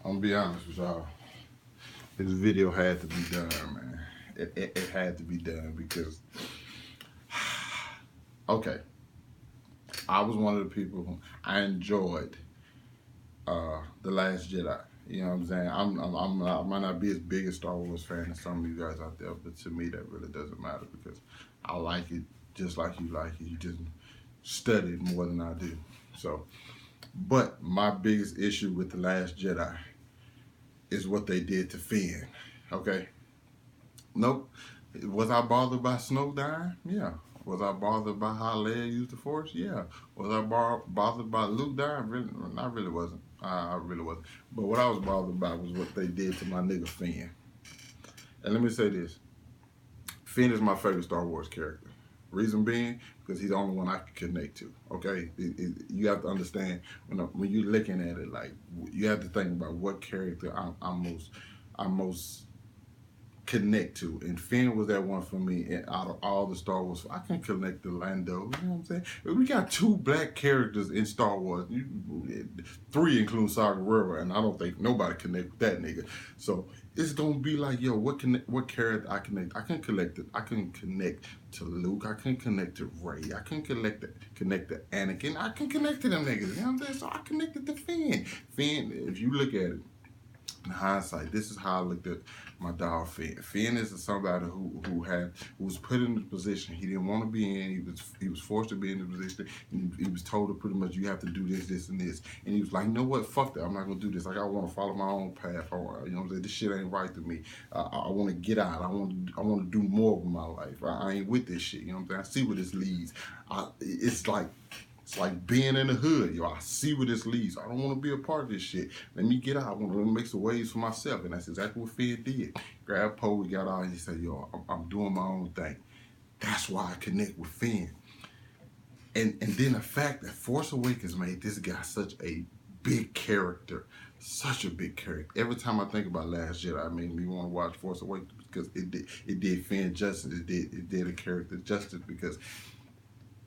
I'm gonna be honest with y'all. This video had to be done, man. It had to be done because, okay, I was one of the people who I enjoyed the Last Jedi. You know what I'm saying? I might not be as big a Star Wars fan as some of you guys out there, but to me that really doesn't matter because I like it just like you like it. You just study it more than I do. So, but my biggest issue with the Last Jedi is what they did to Finn. Okay, nope. Was I bothered by Snow dying? Yeah. Was I bothered by how Leia used the Force? Yeah. Was I bothered by Luke dying? Really, I really wasn't. I really wasn't. But what I was bothered by was what they did to my nigga Finn. And let me say this: Finn is my favorite Star Wars character. Reason being, because he's the only one I can connect to. Okay, you have to understand when you're looking at it, like you have to think about what character I'm most connect to, and Finn was that one for me. And out of all the Star Wars, I can connect to Lando. You know what I'm saying? We got two black characters in Star Wars, three including Saw Gerrera, and I don't think nobody connect with that nigga. So it's gonna be like, yo, what character I connect? I can connect it. I can connect to Luke. I can connect to Rey. I can connect to Anakin. I can connect to them niggas. You know what I'm saying? So I connected to Finn. Finn, if you look at it in hindsight, this is how I looked at my dog Finn. Finn is somebody who was put in the position he didn't want to be in. He was forced to be in the position. And he was told to pretty much, you have to do this, this, and this. And he was like, you know what? Fuck that. I'm not gonna do this. Like, I want to follow my own path. You know what I'm saying? This shit ain't right to me. I want to get out. I want to do more with my life. I ain't with this shit. You know what I'm saying? I see where this leads. It's like being in the hood, yo. I see where this leads. I don't want to be a part of this shit. Let me get out. I want to make some waves for myself. And that's exactly what Finn did. Grab Poe, we got out, and he said, yo, I'm doing my own thing. That's why I connect with Finn. And then the fact that Force Awakens made this guy such a big character. Such a big character. Every time I think about Last Jedi, it made me want to watch Force Awakens because it did Finn justice. It did a character justice because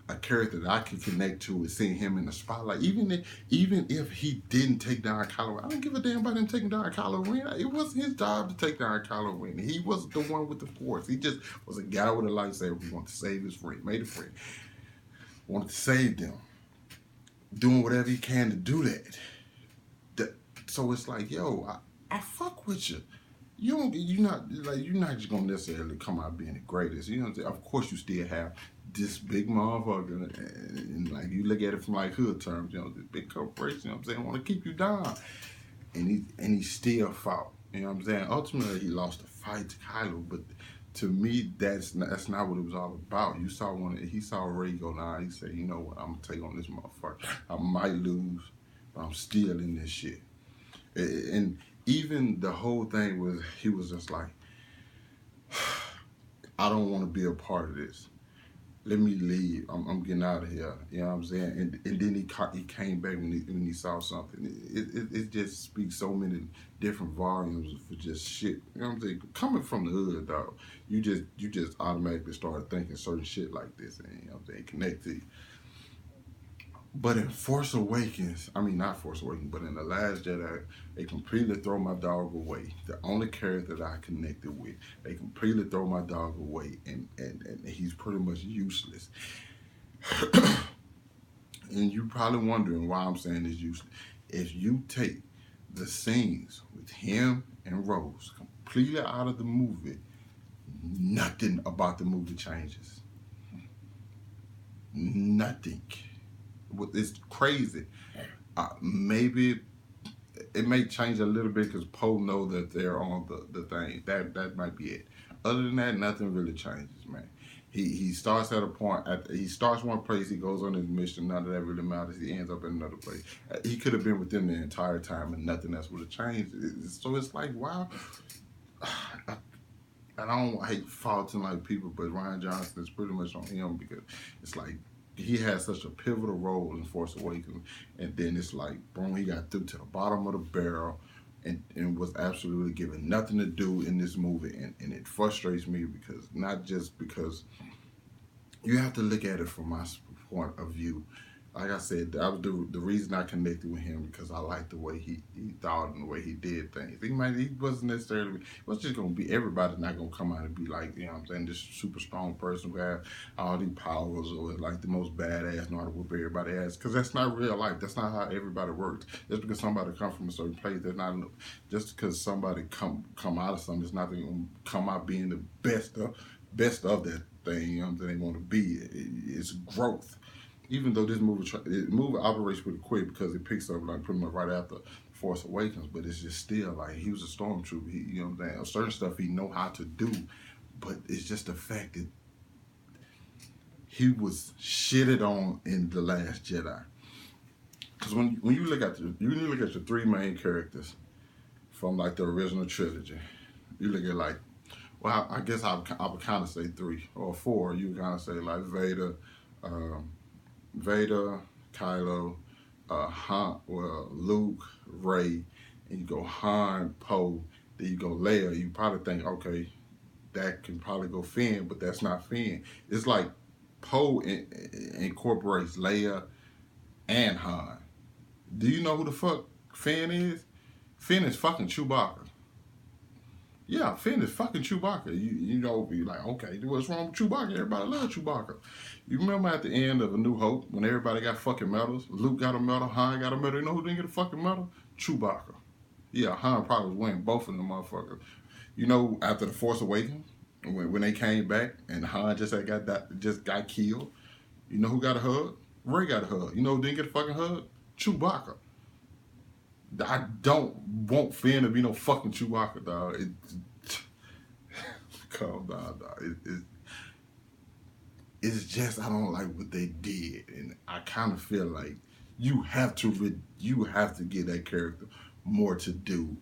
a character that I could connect to is seeing him in the spotlight. Even if he didn't take down Kylo Ren, I don't give a damn about him taking down Kylo Ren. It wasn't his job to take down Kylo Ren. He wasn't the one with the Force. He just was a guy with a lightsaber who wanted to save his friend, made a friend, wanted to save them, doing whatever he can to do that. So it's like, yo, I fuck with you. You're not just gonna necessarily come out being the greatest. You know what I'm saying? Of course, you still have this big motherfucker, and like you look at it from like hood terms, you know, this big corporation. You know what I'm saying? Want to keep you down, and he still fought. You know what I'm saying? Ultimately, he lost the fight to Kylo, but to me, that's not what it was all about. He saw Rey go down. He said, you know what? I'm gonna take on this motherfucker. I might lose, but I'm still in this shit. And even the whole thing was, he was just like, I don't want to be a part of this. Let me leave. I'm getting out of here. You know what I'm saying? And then he came back when he saw something. It just speaks so many different volumes for just shit. You know what I'm saying? Coming from the hood, dog, you just automatically start thinking certain shit like this, and you know what I'm saying, connect to you. But in Force Awakens, I mean not Force Awakens, but in The Last Jedi, they completely throw my dog away. The only character that I connected with, they completely throw my dog away, and he's pretty much useless. And you're probably wondering why I'm saying it's useless. If you take the scenes with him and Rose completely out of the movie, nothing about the movie changes. Nothing. It's crazy. Maybe it may change a little bit because Poe know that they're on the thing. That might be it. Other than that, nothing really changes, man. He starts at a point. He starts one place. He goes on his mission. None of that really matters. He ends up in another place. He could have been with them the entire time, and nothing else would have changed. So it's like, wow. I don't hate faulting like people, but Rian Johnson is pretty much on him because it's like he had such a pivotal role in Force Awakens, and then it's like, boom, he got through to the bottom of the barrel and was absolutely given nothing to do in this movie, and it frustrates me because not just because you have to look at it from my point of view. like I said, that was the reason I connected with him because I liked the way he thought and the way he did things. He wasn't necessarily, it was just gonna be, everybody's not gonna come out and be like, you know what I'm saying, this super strong person who have all these powers or like the most badass, know how to whoop everybody ass. Because that's not real life. That's not how everybody works. Just because somebody come from a certain place, that's not, just because somebody come out of something, it's not gonna come out being the best of that thing, you know what I'm saying, they want to be. It's growth. Even though this movie operates pretty quick because it picks up like pretty much right after Force Awakens, but it's just still like he was a stormtrooper. You know what I'm saying? Certain stuff he know how to do, but it's just the fact that he was shitted on in The Last Jedi. Because when you look at your three main characters from like the original trilogy, you look at like, well, I guess I would kind of say three or four. You kind of say like um, Vader, Kylo, Luke, Ray, and you go Han, Poe, then you go Leia. You probably think, okay, that can probably go Finn, but that's not Finn. It's like Poe incorporates Leia and Han. Do you know who the fuck Finn is? Finn is fucking Chewbacca. Yeah, Finn is fucking Chewbacca. You know, be like, okay, what's wrong with Chewbacca? Everybody loves Chewbacca. You remember at the end of A New Hope when everybody got fucking medals? Luke got a medal, Han got a medal. You know who didn't get a fucking medal? Chewbacca. Yeah, Han probably was winning both of them motherfuckers. You know, after the Force Awakens, when they came back and Han just got killed. You know who got a hug? Ray got a hug. You know who didn't get a fucking hug? Chewbacca. I don't want Finn to be no fucking Chewbacca, dog. Calm down, dog. It's just I don't like what they did, and I kind of feel like you have to give that character more to do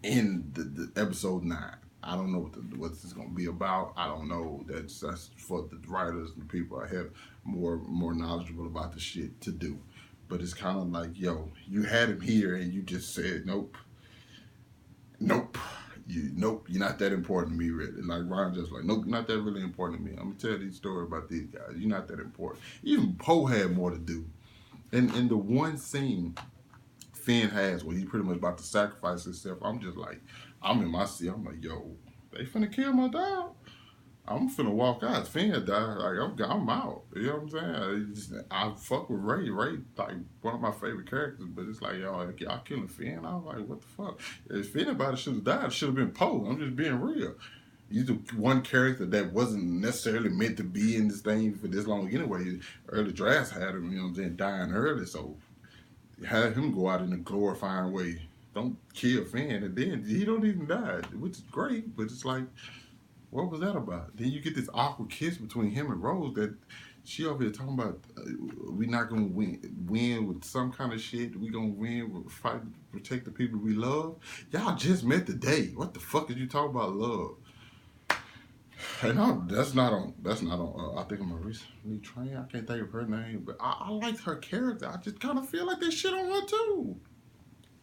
in the episode 9. I don't know what this is gonna be about. I don't know. That's for the writers and the people I have more knowledgeable about the shit to do. But it's kind of like, yo, you had him here and you just said, nope, nope, you're not that important to me, really. Like Ryan just like, nope, you're not that really important to me. I'm gonna tell you a story about these guys. You're not that important. Even Poe had more to do. And in the one scene Finn has where he's pretty much about to sacrifice himself, I'm just like, I'm in my seat. I'm like, yo, they finna kill my dog. I'm finna walk out. Finn died. Like I'm out. You know what I'm saying? I fuck with Ray. Ray like one of my favorite characters, but it's like y'all killing Finn. I was like, what the fuck? If anybody should have died, it should have been Poe. I'm just being real. He's the one character that wasn't necessarily meant to be in this thing for this long anyway. Early drafts had him, you know what I'm saying, dying early, so have him go out in a glorifying way. Don't kill Finn, and then he don't even die, which is great. But it's like, what was that about? Then you get this awkward kiss between him and Rose that she over here talking about. We not gonna win with some kind of shit. We gonna win with fight to protect the people we love. Y'all just met today. What the fuck is you talking about love? And that's not on. I think I'm a recently trained. I can't think of her name, but I liked her character. I just kind of feel like they shit on her too.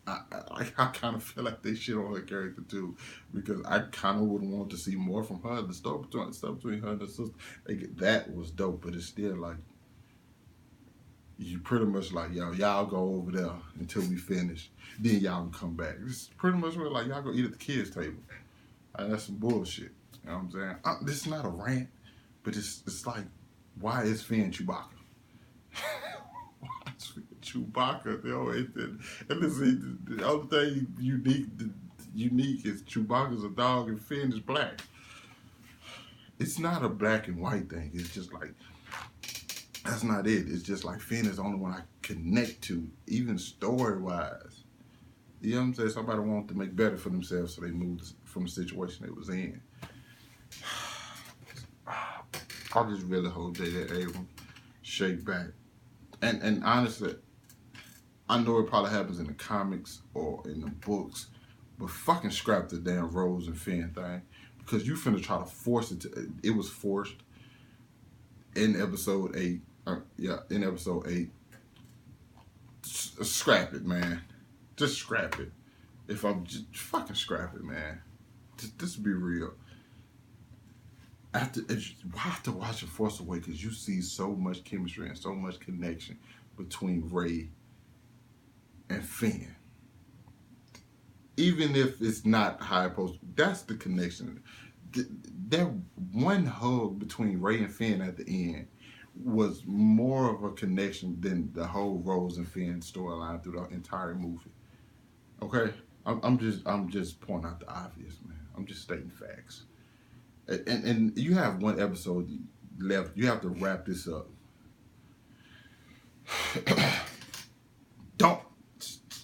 I kind of feel like they shit on her character too, because I kind of would want to see more from her. The stuff between her and her sister, that was dope. But it's still like you pretty much like y'all go over there until we finish, then y'all can come back. It's pretty much like y'all go eat at the kids' table. That's some bullshit. You know what I'm saying? This is not a rant, but it's like, why is Finn Chewbacca? Why is Finn Chewbacca? And listen, the only thing unique is Chewbacca's a dog and Finn is black. It's not a black and white thing. It's just like, that's not it. It's just like Finn is the only one I connect to, even story-wise. You know what I'm saying? Somebody wanted to make better for themselves, so they moved from the situation they was in. I just really hope J.J. Abrams shake back. And honestly, I know it probably happens in the comics or in the books, but fucking scrap the damn Rose and Finn thing, because you finna try to force it to. It was forced in episode 8. In episode 8. Scrap it, man. Just scrap it. If I'm just fucking scrap it, man. Just be real. After watching Force Awakens, you see so much chemistry and so much connection between Rey and Finn. Even if it's not how it's supposed to, that's the connection. That one hug between Rey and Finn at the end was more of a connection than the whole Rose and Finn storyline through the entire movie. Okay, I'm just pointing out the obvious, man. I'm just stating facts. And you have one episode left. You have to wrap this up. Don't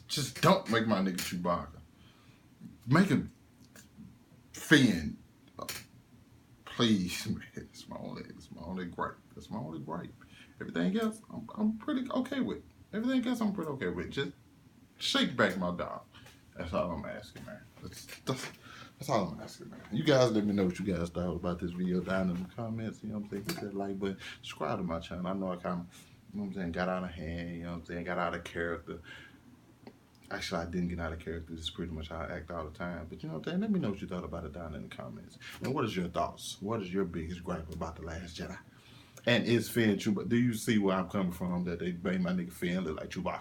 just don't make my nigga Chewbacca. Make him Finn. Please, man. It's my only gripe. That's my only gripe. Everything else, I'm pretty okay with. Everything else, I'm pretty okay with. Just shake back my dog. That's all I'm asking, man. That's all I'm asking, man. You guys let me know what you guys thought about this video down in the comments. You know what I'm saying? Hit that like button. Subscribe to my channel. I know I kind of, you know what I'm saying, got out of hand. You know what I'm saying? Got out of character. Actually, I didn't get out of character. This is pretty much how I act all the time. But you know what I'm saying? Let me know what you thought about it down in the comments. And what is your thoughts? What is your biggest gripe about The Last Jedi? And is Finn Chewbacca? Do you see where I'm coming from? That they made my nigga Finn look like Chewbacca?